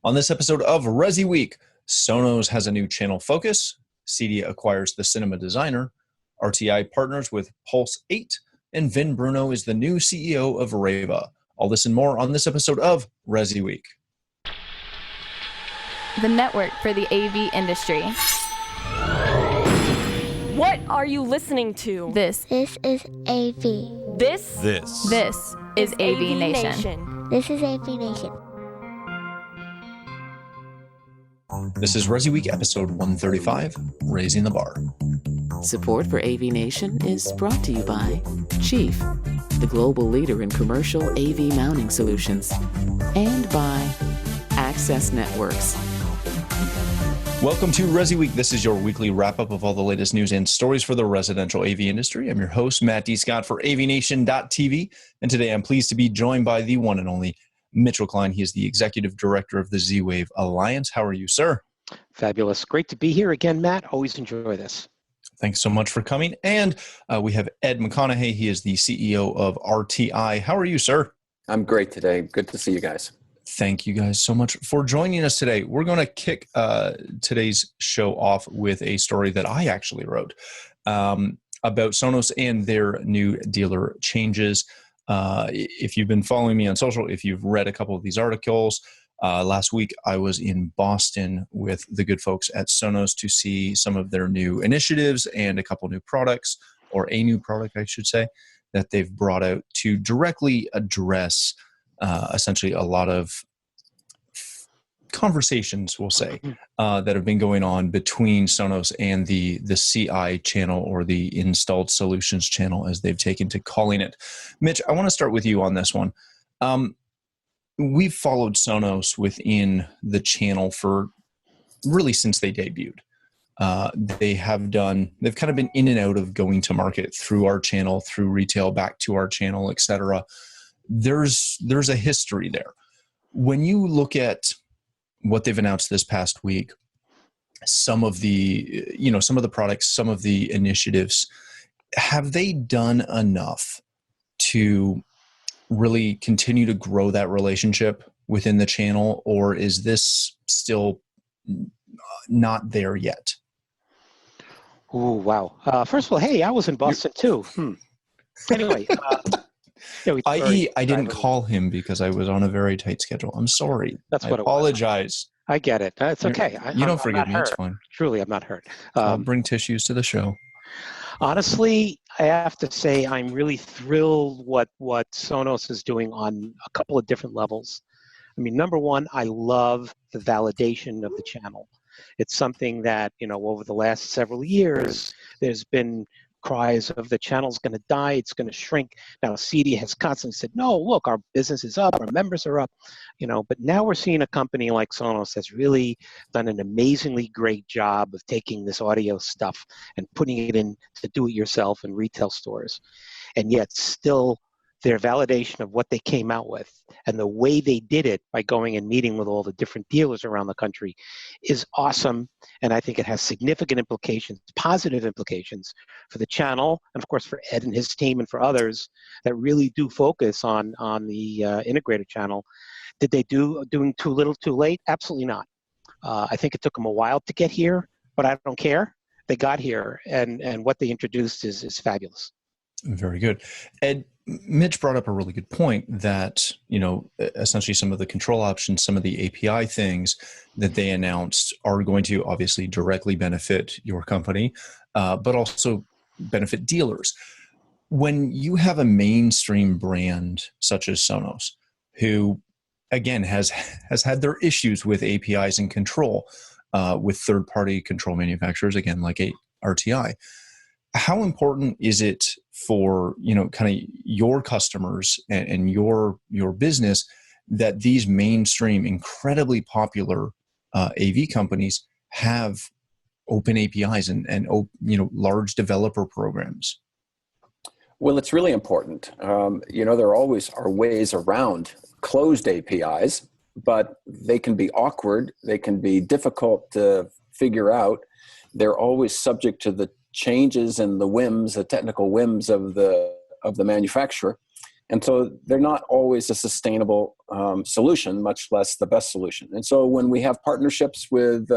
On this episode of ResiWeek, SONOS has a new channel focus, CEDIA acquires the cinema designer, RTI partners with Pulse 8, and Vin Bruno is the new CEO of Rayva. All this and more on this episode of ResiWeek. The network for the AV industry. What are you listening to? This is AV. This is AVNation. This is AVNation. This is ResiWeek episode 135, Raising the Bar. Support for AVNation is brought to you by Chief, the global leader in commercial AV mounting solutions, and by Access Networks. Welcome to ResiWeek. This is your weekly wrap-up of all the latest news and stories for the residential AV industry. I'm your host, Matt D. Scott for AVNation.tv, and today I'm pleased to be joined by the one and only Mitchell Klein. He is the Executive Director of the Z-Wave Alliance. How are you, sir? Fabulous. Great to be here again, Matt. Always enjoy this. Thanks so much for coming. And we have Ed McConaughey. He is the CEO of RTI. How are you, sir? I'm great today. Good to see you guys. Thank you guys so much for joining us today. We're going to kick today's show off with a story that I actually wrote about SONOS and their new dealer changes. If you've been following me on social, if you've read a couple of these articles, last week I was in Boston with the good folks at SONOS to see some of their new initiatives and a couple new products, or a new product, I should say, that they've brought out to directly address essentially a lot of conversations, we'll say, that have been going on between SONOS and the CI channel, or the Installed Solutions channel, as they've taken to calling it. Mitch, I want to start with you on this one. We've followed SONOS within the channel for really since they debuted. They've kind of been in and out of going to market through our channel, through retail, back to our channel, etc. There's a history there. When you look at what they've announced this past week, some of the products, some of the initiatives, have they done enough to really continue to grow that relationship within the channel, or is this still not there yet? Oh, wow. First of all, hey, I was in Boston too. Anyway. I didn't call him because I was on a very tight schedule. I'm sorry. That's what I apologize. I get it. It's okay. You don't forgive me. It's fine. Truly, I'm not hurt. I'll bring tissues to the show. Honestly, I have to say I'm really thrilled what SONOS is doing on a couple of different levels. I mean, number one, I love the validation of the channel. It's something that, over the last several years, there's been cries of the channel's going to die, it's going to shrink. Now, CEDIA has constantly said, no, look, our business is up, our members are up, but now we're seeing a company like SONOS that's really done an amazingly great job of taking this audio stuff and putting it in to do-it-yourself in retail stores. And yet still their validation of what they came out with and the way they did it by going and meeting with all the different dealers around the country is awesome. And I think it has significant implications, positive implications for the channel, and of course for Ed and his team and for others that really do focus on the integrated channel. Did they doing too little too late? Absolutely not. I think it took them a while to get here, but I don't care. They got here, and what they introduced is fabulous. Very good. Ed, Mitch brought up a really good point that, essentially some of the control options, some of the API things that they announced are going to obviously directly benefit your company, but also benefit dealers. When you have a mainstream brand such as SONOS, who, again, has had their issues with APIs and control with third-party control manufacturers, again, like RTI, how important is it for, kind of your customers and your business that these mainstream, incredibly popular AV companies have open APIs and large developer programs? Well, it's really important. There always are ways around closed APIs, but they can be awkward. They can be difficult to figure out. They're always subject to the changes and the whims, the technical whims of the manufacturer. And so they're not always a sustainable solution, much less the best solution. And so when we have partnerships with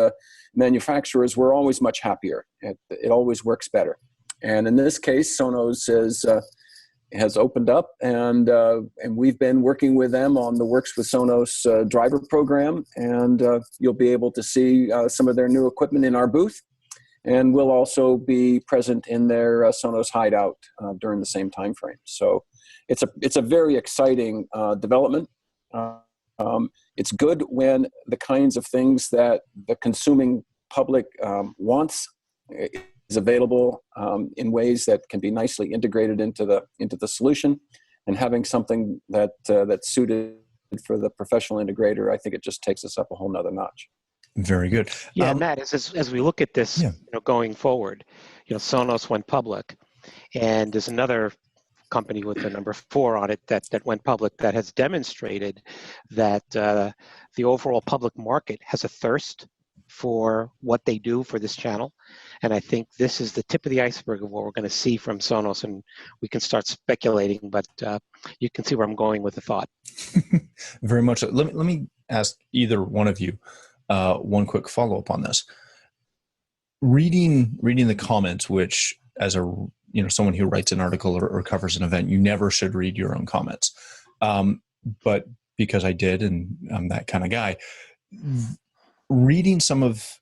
manufacturers, we're always much happier. It always works better. And in this case, Sonos has opened up, and we've been working with them on the Works with Sonos driver program. And you'll be able to see some of their new equipment in our booth. And we'll also be present in their Sonos hideout during the same time frame. So it's a very exciting development. It's good when the kinds of things that the consuming public wants is available in ways that can be nicely integrated into the solution, and having something that's suited for the professional integrator, I think it just takes us up a whole nother notch. Very good. Yeah, Matt, as we look at this, going forward, Sonos went public, and there's another company with the number 4 on it that went public that has demonstrated that the overall public market has a thirst for what they do for this channel. And I think this is the tip of the iceberg of what we're going to see from Sonos, and we can start speculating, but you can see where I'm going with the thought. Very much. Let me ask either one of you one quick follow-up on this. Reading the comments, which as a someone who writes an article or covers an event, you never should read your own comments. But because I did, and I'm that kind of guy, reading some of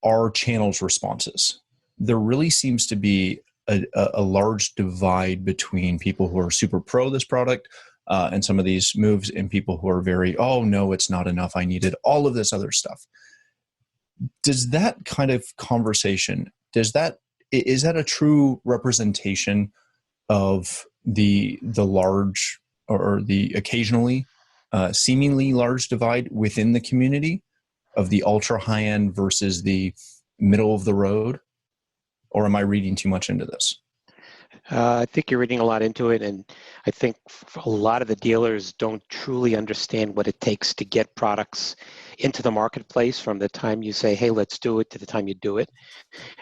our channel's responses, there really seems to be a large divide between people who are super pro this product and some of these moves, and people who are very, oh no, it's not enough, I needed all of this other stuff. Does that kind of conversation, is that a true representation of the large or the occasionally seemingly large divide within the community of the ultra high end versus the middle of the road? Or am I reading too much into this? I think you're reading a lot into it, and I think a lot of the dealers don't truly understand what it takes to get products into the marketplace from the time you say, hey, let's do it, to the time you do it.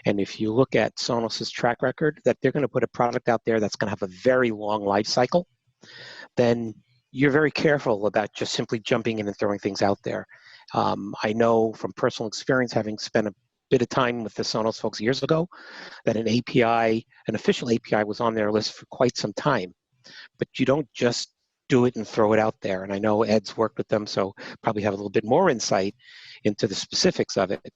And if you look at Sonos's track record, that they're going to put a product out there that's going to have a very long life cycle, then you're very careful about just simply jumping in and throwing things out there. I know from personal experience, having spent a bit of time with the Sonos folks years ago, that an official API was on their list for quite some time. But you don't just do it and throw it out there. And I know Ed's worked with them, so probably have a little bit more insight into the specifics of it.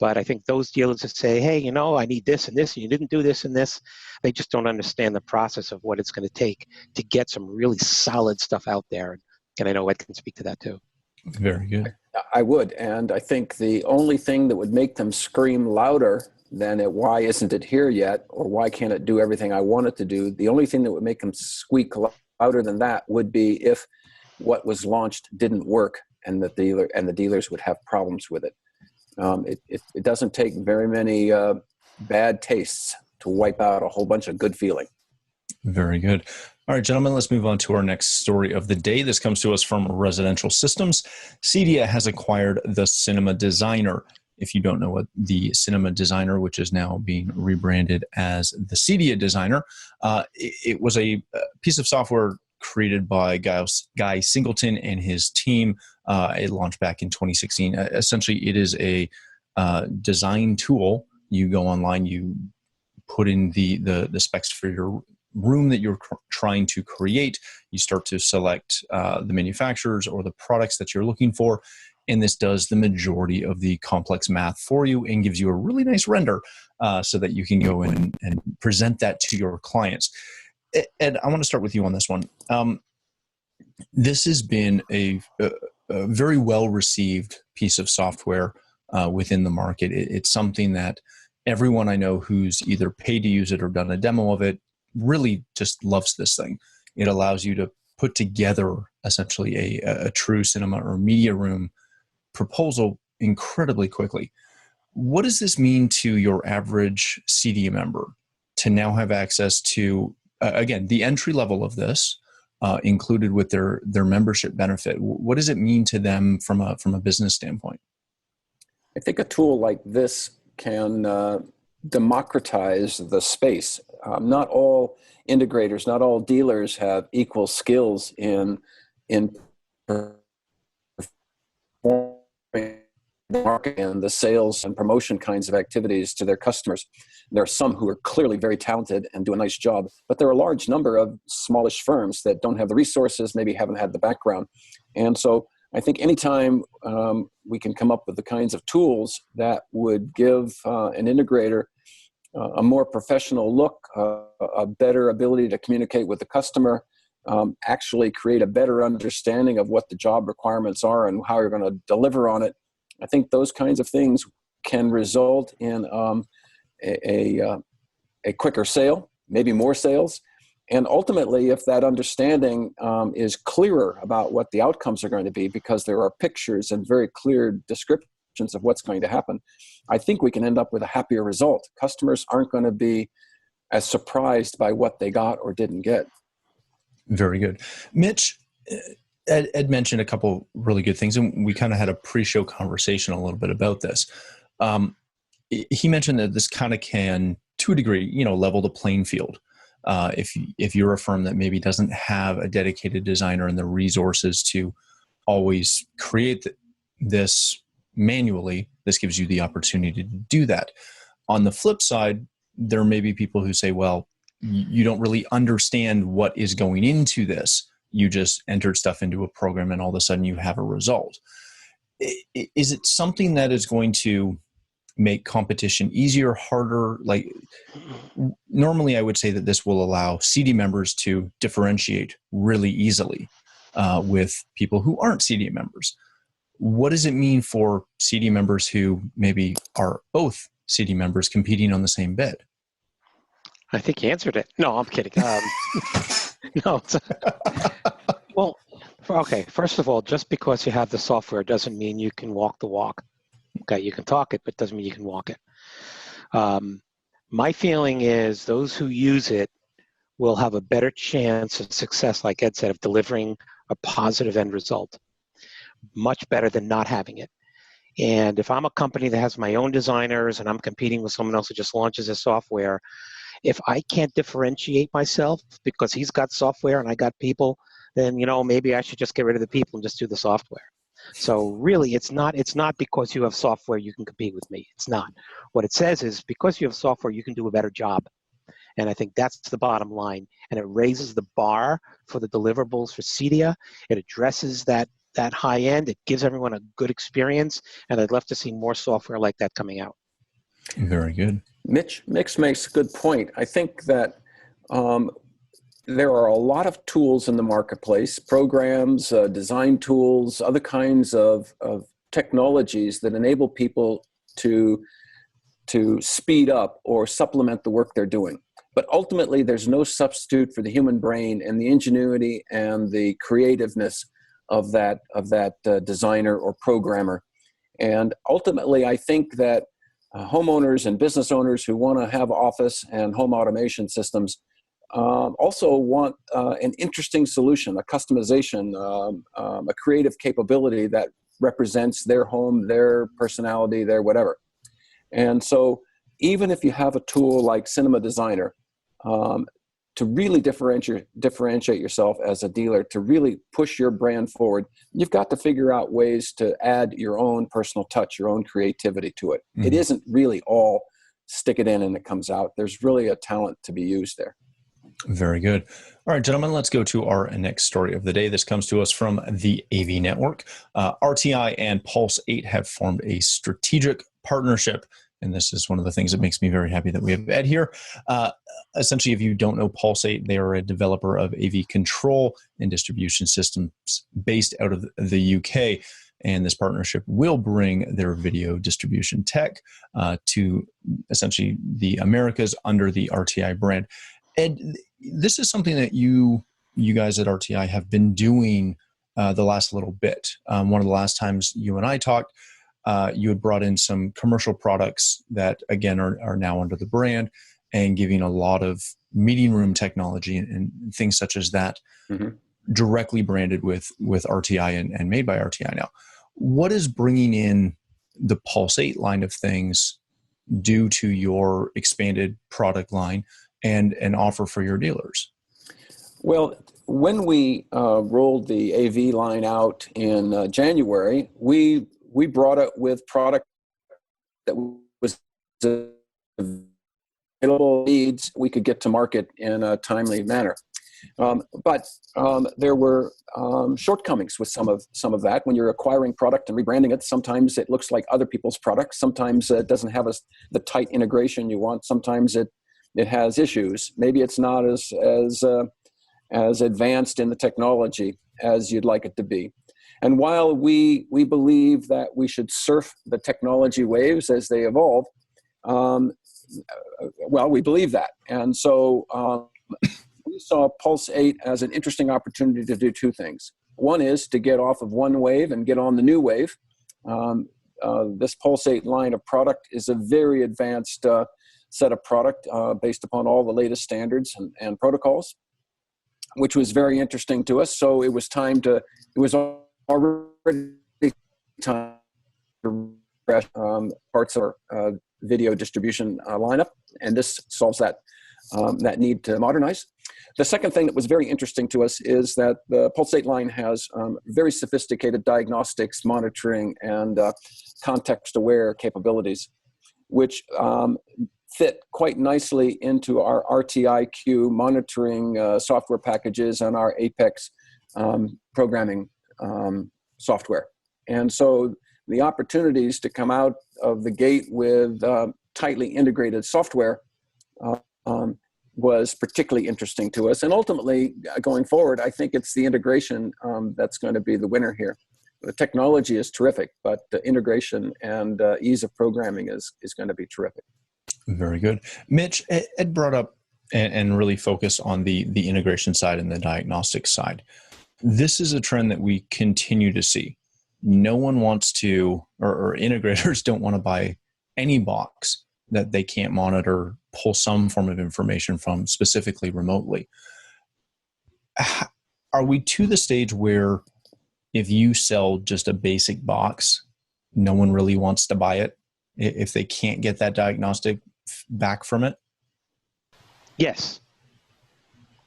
But I think those dealers that say, hey, I need this and this, and you didn't do this and this, they just don't understand the process of what it's going to take to get some really solid stuff out there. And I know Ed can speak to that too. Very good. I would, and I think the only thing that would make them scream louder than why isn't it here yet, or why can't it do everything I want it to do, the only thing that would make them squeak louder than that would be if what was launched didn't work and the dealers would have problems with it. It doesn't take very many bad tastes to wipe out a whole bunch of good feeling. Very good. All right, gentlemen, let's move on to our next story of the day. This comes to us from Residential Systems. CEDIA has acquired the Cinema Designer. If you don't know what the Cinema Designer, which is now being rebranded as the CEDIA Designer, it was a piece of software created by Guy Singleton and his team. It launched back in 2016. Essentially, it is a design tool. You go online, you put in the specs for your room that you're trying to create. You start to select the manufacturers or the products that you're looking for, and this does the majority of the complex math for you and gives you a really nice render so that you can go in and present that to your clients. Ed, I want to start with you on this one. This has been a very well-received piece of software within the market. It's something that everyone I know who's either paid to use it or done a demo of it really just loves this thing. It allows you to put together essentially a true cinema or media room proposal incredibly quickly. What does this mean to your average CEDIA member to now have access to, again, the entry level of this included with their membership benefit? What does it mean to them from a business standpoint? I think a tool like this can democratize the space. Not all integrators, not all dealers have equal skills in performing the market and the sales and promotion kinds of activities to their customers. There are some who are clearly very talented and do a nice job, but there are a large number of smallish firms that don't have the resources, maybe haven't had the background. And so I think anytime we can come up with the kinds of tools that would give an integrator a more professional look, a better ability to communicate with the customer, actually create a better understanding of what the job requirements are and how you're going to deliver on it. I think those kinds of things can result in a quicker sale, maybe more sales. And ultimately, if that understanding is clearer about what the outcomes are going to be, because there are pictures and very clear descriptions of what's going to happen, I think we can end up with a happier result. Customers aren't going to be as surprised by what they got or didn't get. Very good. Mitch, Ed mentioned a couple really good things, and we kind of had a pre-show conversation a little bit about this. He mentioned that this kind of can, to a degree, level the playing field. If you're a firm that maybe doesn't have a dedicated designer and the resources to always create this manually, this gives you the opportunity to do that. On the flip side, there may be people who say, well, you don't really understand what is going into this. You just entered stuff into a program and all of a sudden you have a result. Is it something that is going to make competition easier, harder? Like, normally I would say that this will allow CEDIA members to differentiate really easily with people who aren't CEDIA members. What does it mean for CEDIA members who maybe are both CEDIA members competing on the same bid? I think you answered it. No, I'm kidding. No. Well, okay. First of all, just because you have the software doesn't mean you can walk the walk. Okay, you can talk it, but doesn't mean you can walk it. My feeling is those who use it will have a better chance of success, like Ed said, of delivering a positive end result. Much better than not having it. And if I'm a company that has my own designers and I'm competing with someone else who just launches his software, if I can't differentiate myself because he's got software and I got people, then maybe I should just get rid of the people and just do the software. So really, it's not because you have software you can compete with me. It's not. What it says is because you have software, you can do a better job. And I think that's the bottom line. And it raises the bar for the deliverables for CEDIA. It addresses that high end. It gives everyone a good experience. And I'd love to see more software like that coming out. Very good. Mitch makes a good point. I think that there are a lot of tools in the marketplace, programs, design tools, other kinds of technologies that enable people to speed up or supplement the work they're doing. But ultimately, there's no substitute for the human brain and the ingenuity and the creativeness of that designer or programmer. And ultimately, I think that homeowners and business owners who want to have office and home automation systems also want an interesting solution, a customization, a creative capability that represents their home, their personality, their whatever. And so even if you have a tool like Cinema Designer, to really differentiate yourself as a dealer, to really push your brand forward, you've got to figure out ways to add your own personal touch, your own creativity to it. Mm-hmm. It isn't really all stick it in and it comes out. There's really a talent to be used there. Very good. All right, gentlemen, let's go to our next story of the day. This comes to us from the AV Network. RTI and Pulse 8 have formed a strategic partnership. And this is one of the things that makes me very happy that we have Ed here. Essentially, if you don't know Pulse 8, they are a developer of AV control and distribution systems based out of the UK. And this partnership will bring their video distribution tech to essentially the Americas under the RTI brand. Ed, this is something that you guys at RTI have been doing the last little bit. One of the last times you and I talked, you had brought in some commercial products that, again, are now under the brand and giving a lot of meeting room technology and things such as that, mm-hmm. directly branded with RTI and made by RTI now. What is bringing in the Pulse 8 line of things due to your expanded product line? and offer for your dealers? Well, when we rolled the AV line out in January, we brought it with product that was available leads we could get to market in a timely manner. But there were shortcomings with some of that. When you're acquiring product and rebranding it, sometimes it looks like other people's products. Sometimes it doesn't have the tight integration you want. Sometimes it has issues. Maybe it's not as advanced in the technology as you'd like it to be. And while we believe that we should surf the technology waves as they evolve, well, we believe that. And so we saw Pulse 8 as an interesting opportunity to do two things. One is to get off of one wave and get on the new wave. This Pulse 8 line of product is a very advanced set of product based upon all the latest standards and protocols, which was very interesting to us. So it was already time to refresh parts of our video distribution lineup, and this solves that need to modernize. The second thing that was very interesting to us is that the Pulse 8 line has very sophisticated diagnostics, monitoring, and context-aware capabilities, which fit quite nicely into our RTIQ monitoring software packages and our Apex programming software. And so the opportunities to come out of the gate with tightly integrated software was particularly interesting to us. And ultimately, going forward, I think it's the integration that's going to be the winner here. The technology is terrific, but the integration and ease of programming is going to be terrific. Very good. Mitch, Ed brought up and really focused on the integration side and the diagnostic side. This is a trend that we continue to see. No one wants to, or integrators don't want to buy any box that they can't monitor, pull some form of information from, specifically remotely. Are we to the stage where if you sell just a basic box, no one really wants to buy it if they can't get that diagnostic back from it? Yes.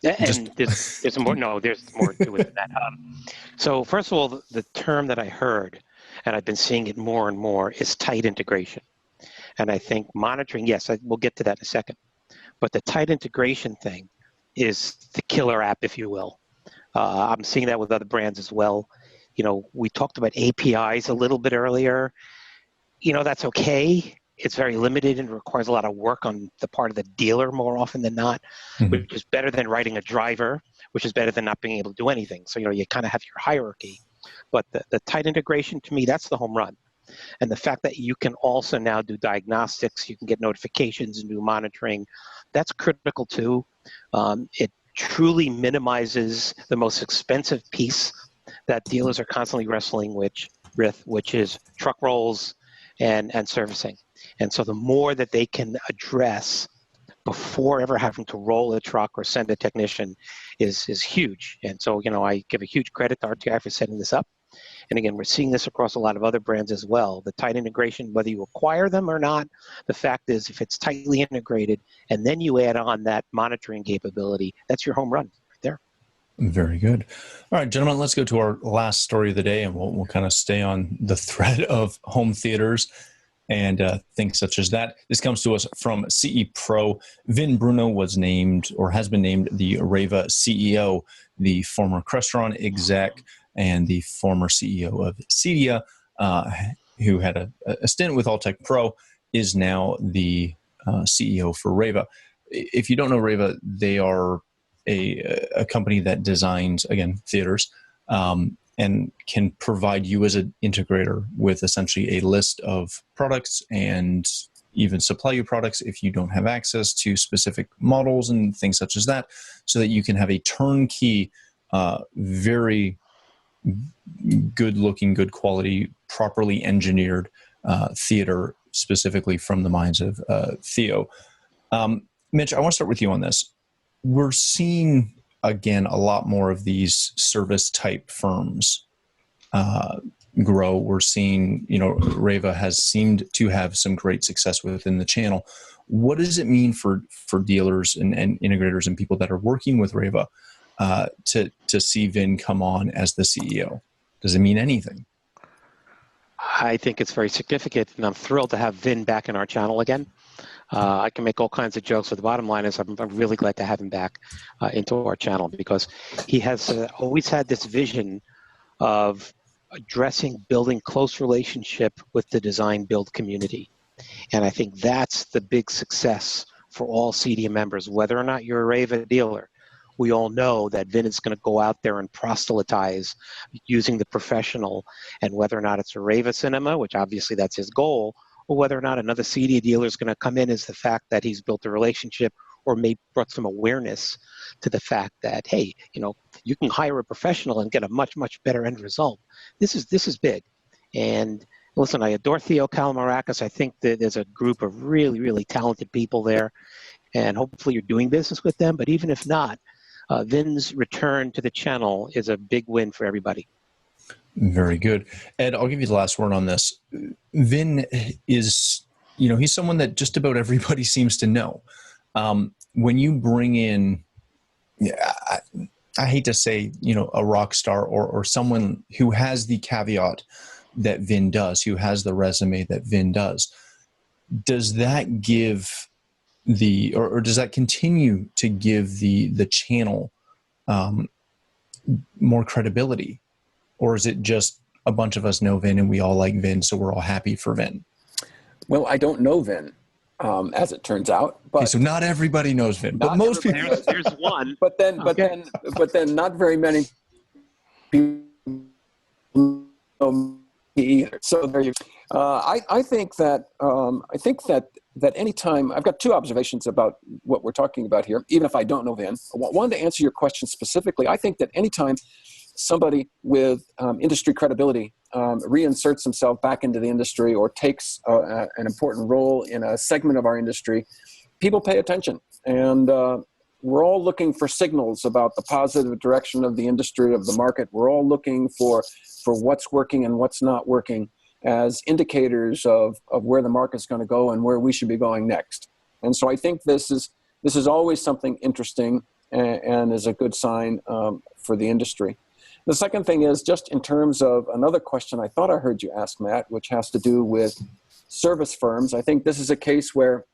And there's more. No, there's more to it than that. So first of all, the term that I heard, and I've been seeing it more and more, is tight integration. And I think monitoring, yes, we'll get to that in a second. But the tight integration thing is the killer app, if you will. I'm seeing that with other brands as well. You know, we talked about APIs a little bit earlier. You know, that's okay. It's very limited and requires a lot of work on the part of the dealer more often than not, which is better than writing a driver, which is better than not being able to do anything. So, you know, you kind of have your hierarchy. But the tight integration, to me, that's the home run. And the fact that you can also now do diagnostics, you can get notifications and do monitoring, that's critical too. It truly minimizes the most expensive piece that dealers are constantly wrestling with, which is truck rolls and servicing. And so the more that they can address before ever having to roll a truck or send a technician is huge. And so, you know, I give a huge credit to RTI for setting this up. And again, we're seeing this across a lot of other brands as well. The tight integration, whether you acquire them or not, the fact is if it's tightly integrated and then you add on that monitoring capability, that's your home run right there. Very good. All right, gentlemen, let's go to our last story of the day, and we'll kind of stay on the thread of home theaters and things such as that. This comes to us from CE Pro. Vin Bruno was named, or has been named, the Rayva CEO, the former Crestron exec, and the former CEO of CEDIA, who had a stint with Alltech Pro, is now the CEO for Rayva. If you don't know Rayva, they are a company that designs, again, theaters, and can provide you as an integrator with essentially a list of products and even supply you products if you don't have access to specific models and things such as that, so that you can have a turnkey, very good looking, good quality, properly engineered theater, specifically from the minds of Theo. Mitch, I want to start with you on this. We're seeing, again, a lot more of these service type firms grow. We're seeing, you know, Rayva has seemed to have some great success within the channel. What does it mean for dealers and integrators and people that are working with Rayva to see Vin come on as the CEO? Does it mean anything? I think it's very significant, and I'm thrilled to have Vin back in our channel again. I can make all kinds of jokes, but the bottom line is I'm really glad to have him back into our channel, because he has always had this vision of building close relationship with the design build community. And I think that's the big success for all CEDIA members, whether or not you're a Rayva dealer. We all know that Vin is going to go out there and proselytize using the professional, and whether or not it's a Rayva cinema, which obviously that's his goal, or whether or not another CEDIA dealer is going to come in, is the fact that he's built a relationship or maybe brought some awareness to the fact that, hey, you can hire a professional and get a much, much better end result. This is big. And listen, I adore Theo Kalamarakis. I think that there's a group of really, really talented people there, and hopefully you're doing business with them. But even if not, Vin's return to the channel is a big win for everybody. Very good. Ed, I'll give you the last word on this. Vin is, he's someone that just about everybody seems to know. When you bring in, I hate to say, a rock star or someone who has the caveat that Vin does, who has the resume that Vin does that give or does that continue to give the channel more credibility? Or is it just a bunch of us know Vin and we all like Vin, so we're all happy for Vin? Well, I don't know Vin, as it turns out. But okay, so not everybody knows Vin, but most people. There's one. But then not very many people know me either. So there you. I think that anytime I've got two observations about what we're talking about here, even if I don't know Vin. One, to answer your question specifically, I think that anytime somebody with industry credibility reinserts himself back into the industry or takes an important role in a segment of our industry, people pay attention. And we're all looking for signals about the positive direction of the industry, of the market. We're all looking for what's working and what's not working as indicators of where the market's going to go and where we should be going next. And so I think this is always something interesting and is a good sign for the industry. The second thing is, just in terms of another question I thought I heard you ask, Matt, which has to do with service firms. I think this is a case where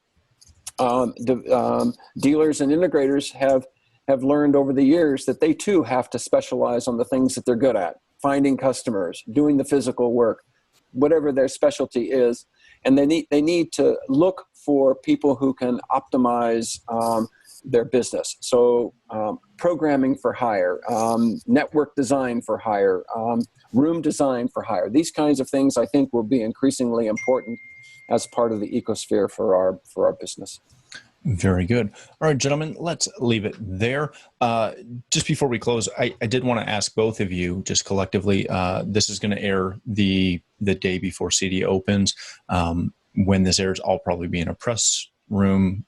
dealers and integrators have learned over the years that they too have to specialize on the things that they're good at, finding customers, doing the physical work, whatever their specialty is. And they need to look for people who can optimize their business. So programming for hire, network design for hire, room design for hire. These kinds of things I think will be increasingly important as part of the ecosphere for our business. Very good. All right, gentlemen, let's leave it there. Just before we close, I did want to ask both of you, just collectively, this is going to air the day before CEDIA opens. When this airs, I'll probably be in a press room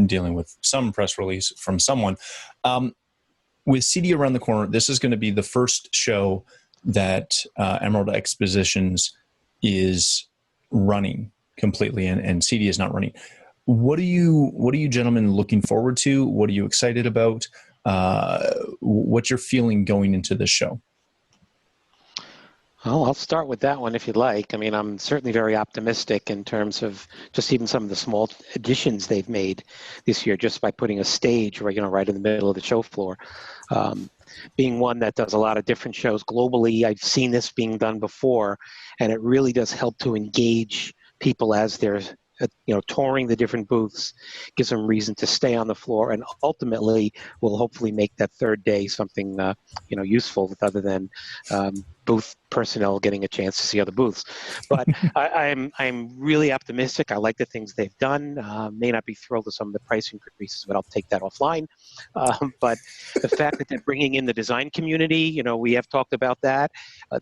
dealing with some press release from someone. With CEDIA around the corner, this is going to be the first show that Emerald Expositions is running completely, and CEDIA is not running. What are you gentlemen looking forward to? What are you excited about? What's your feeling going into this show? Well, I'll start with that one if you'd like. I mean, I'm certainly very optimistic in terms of just even some of the small additions they've made this year, just by putting a stage right in the middle of the show floor. Being one that does a lot of different shows globally, I've seen this being done before, and it really does help to engage people as they're touring the different booths, gives them reason to stay on the floor, and ultimately will hopefully make that third day something useful, other than booth personnel getting a chance to see other booths. But I'm really optimistic. I like the things they've done. May not be thrilled with some of the price increases, but I'll take that offline. But the fact that they're bringing in the design community, we have talked about that.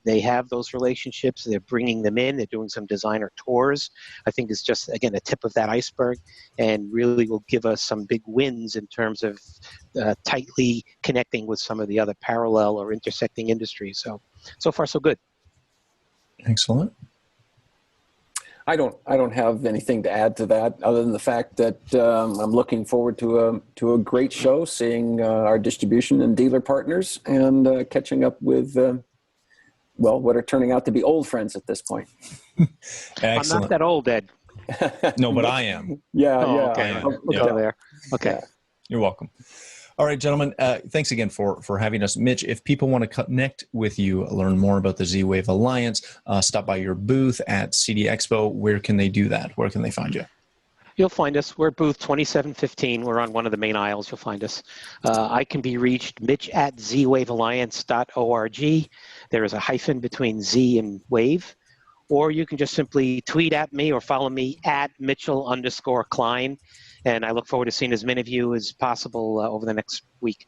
They have those relationships. They're bringing them in. They're doing some designer tours. I think it's just, again, a tip of that iceberg, and really will give us some big wins in terms of tightly connecting with some of the other parallel or intersecting industries. So far, so good. Excellent. I don't have anything to add to that other than the fact that I'm looking forward to a great show, seeing our distribution and dealer partners, and catching up with what are turning out to be old friends at this point. I'm not that old, Ed. No, but I am. Yeah, Oh, yeah. okay. Yeah. Go there. Okay. Yeah. You're welcome. All right, gentlemen, thanks again for having us. Mitch, if people want to connect with you, learn more about the Z-Wave Alliance, stop by your booth at CEDIA Expo, where can they do that? Where can they find you? You'll find us. We're booth 2715. We're on one of the main aisles. You'll find us. I can be reached, Mitch at zwavealliance.org. There is a hyphen between Z and Wave. Or you can just simply tweet at me or follow me at Mitchell_Klein. And I look forward to seeing as many of you as possible over the next week.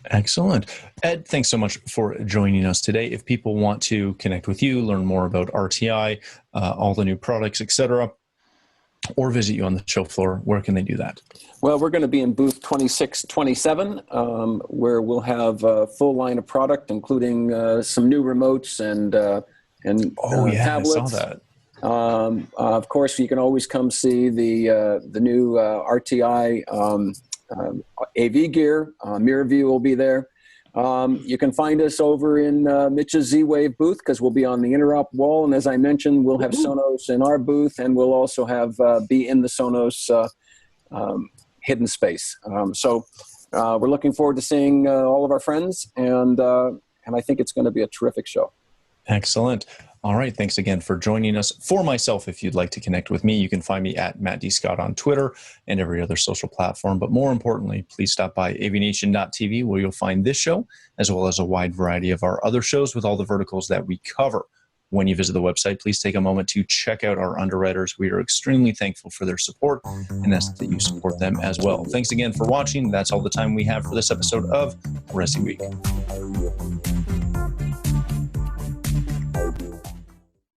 Excellent. Ed, thanks so much for joining us today. If people want to connect with you, learn more about RTI, all the new products, etc., or visit you on the show floor, where can they do that? Well, we're going to be in booth 2627, where we'll have a full line of product, including some new remotes and tablets. I saw that. Of course, you can always come see the new RTI AV gear. Mirror View will be there. You can find us over in Mitch's Z-Wave booth, because we'll be on the interop wall. And as I mentioned, we'll have Sonos in our booth, and we'll also have be in the Sonos hidden space. So we're looking forward to seeing all of our friends, and I think it's going to be a terrific show. Excellent. All right. Thanks again for joining us. For myself, if you'd like to connect with me, you can find me at Matt D. Scott on Twitter and every other social platform. But more importantly, please stop by AVNation.tv, where you'll find this show, as well as a wide variety of our other shows with all the verticals that we cover. When you visit the website, please take a moment to check out our underwriters. We are extremely thankful for their support, and ask that you support them as well. Thanks again for watching. That's all the time we have for this episode of ResiWeek.